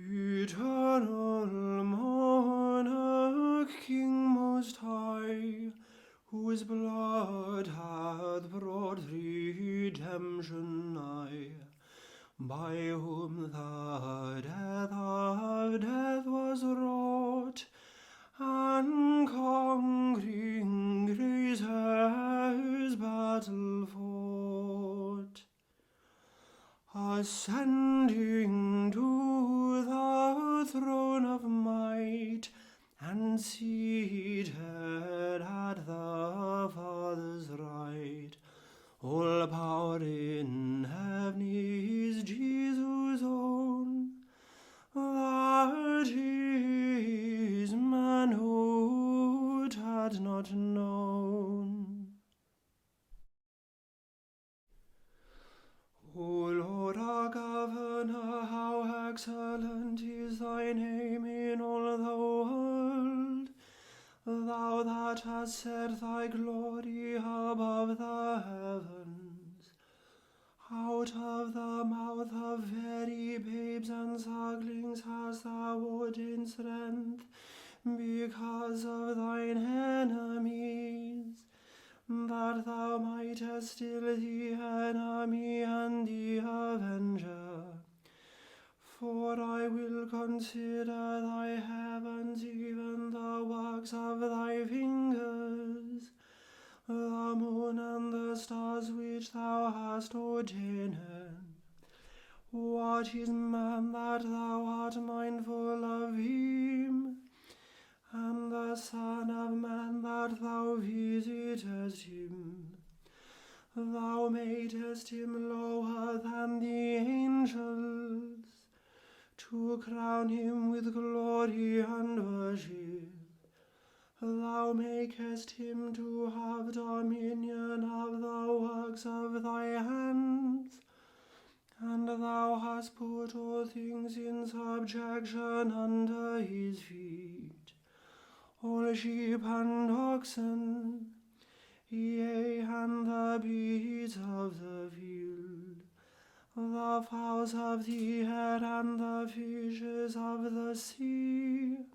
Eternal monarch, King most high, whose blood hath brought redemption nigh, by whom the death of death was wrought, and conquering grace his battle fought. Ascending to the throne of might, and seated at the Father's right, all power in heaven is Jesus' own, that his manhood had not known. O Lord our Governor, how excellent is thy name in all the world, thou that hast set thy glory above the heavens. Out of the mouth of very babes and sucklings hast thou ordained strength, because of thine enemies, that thou mightest still the enemy and the avenger. For I will consider thy heavens, even the works of thy fingers, the moon and the stars which thou hast ordained. What is man that thou art mindful of him, and the Son of Man that thou visitest him? Thou madest him lower than the angels, to crown him with glory and worship. Thou makest him to have dominion of the works of thy hands, and thou hast put all things in subjection under his feet, all sheep and oxen, yea, and the beasts of the field, the fowls of the air, and the fishes of the sea,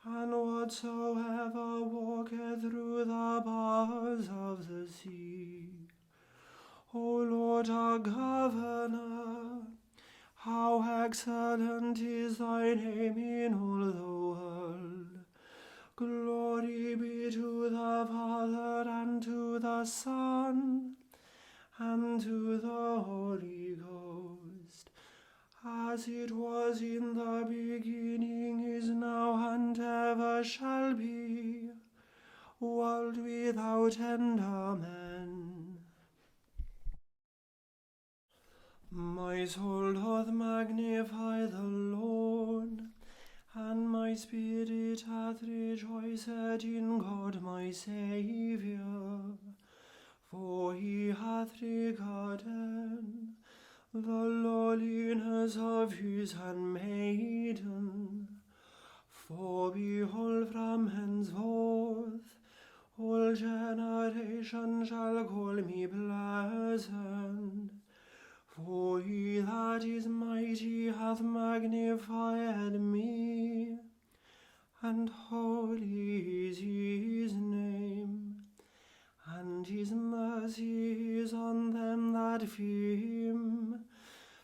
and whatsoever walketh through the bars of the sea. O Lord our Governor, how excellent is thy name in all the world. Glory be to the Father, and to the Son, and to the Holy Ghost, as it was in the beginning, is now, and ever shall be, world without end. Amen. My soul doth magnify the Lord, and my spirit hath rejoiced in God my Saviour, for he hath regarded the lowliness of his handmaiden. For behold, from henceforth all generations shall call me blessed. For he that is mighty hath magnified me, and holy is his name, and his mercy is on them that fear him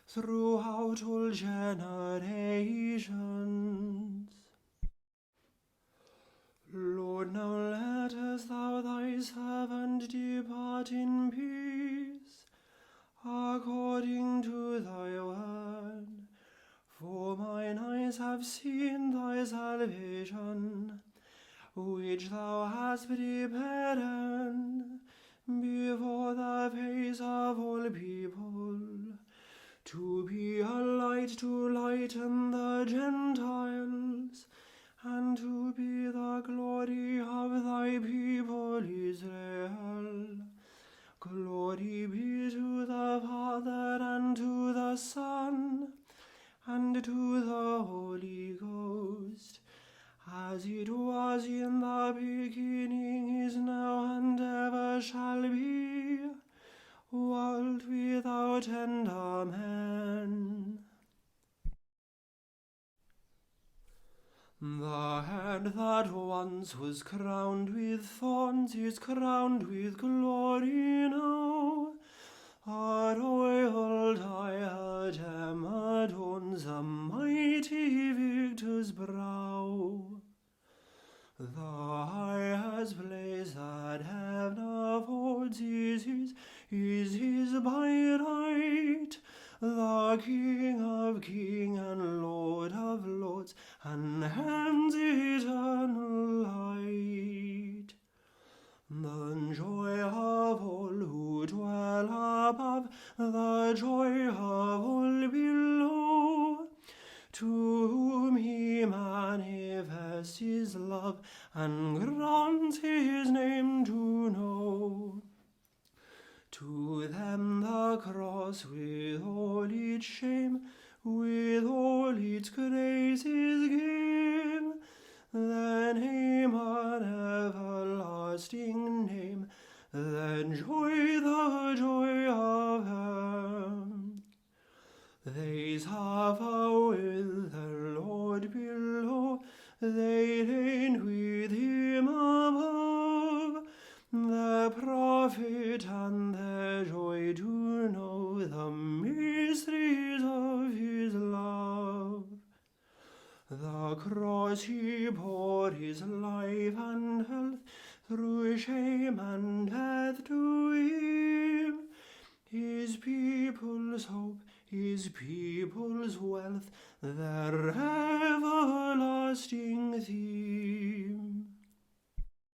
throughout all generations. Lord, now lettest thou thy servant depart in peace, according to thy word. For mine eyes have seen thy salvation, which thou hast prepared before the face of all people, to be a light to lighten the Gentiles, and to be the glory of thy people Israel. Glory be to the Father, and to the Son, and to the Holy Ghost, as it was in the beginning, is now, and ever shall be, world without end. Amen. The head that once was crowned with thorns is crowned with glory now. A royal diadem adorns a mighty victor's brow. The highest place that heaven affords is his by right, the King of kings and Lord of lords, and hands eternal light. The joy of all who dwell above, the joy of all below, to whom he manifests his love and grants his name to know. To them the cross with all its shame, with all its grace is given, the name an everlasting name, the joy of heaven. They suffer with the Lord below, they reign with him above. The prophet and the joy to know the mysteries of his love. The cross he bore his life and health, through shame and death to him. His people's hope, his people's wealth, their everlasting theme.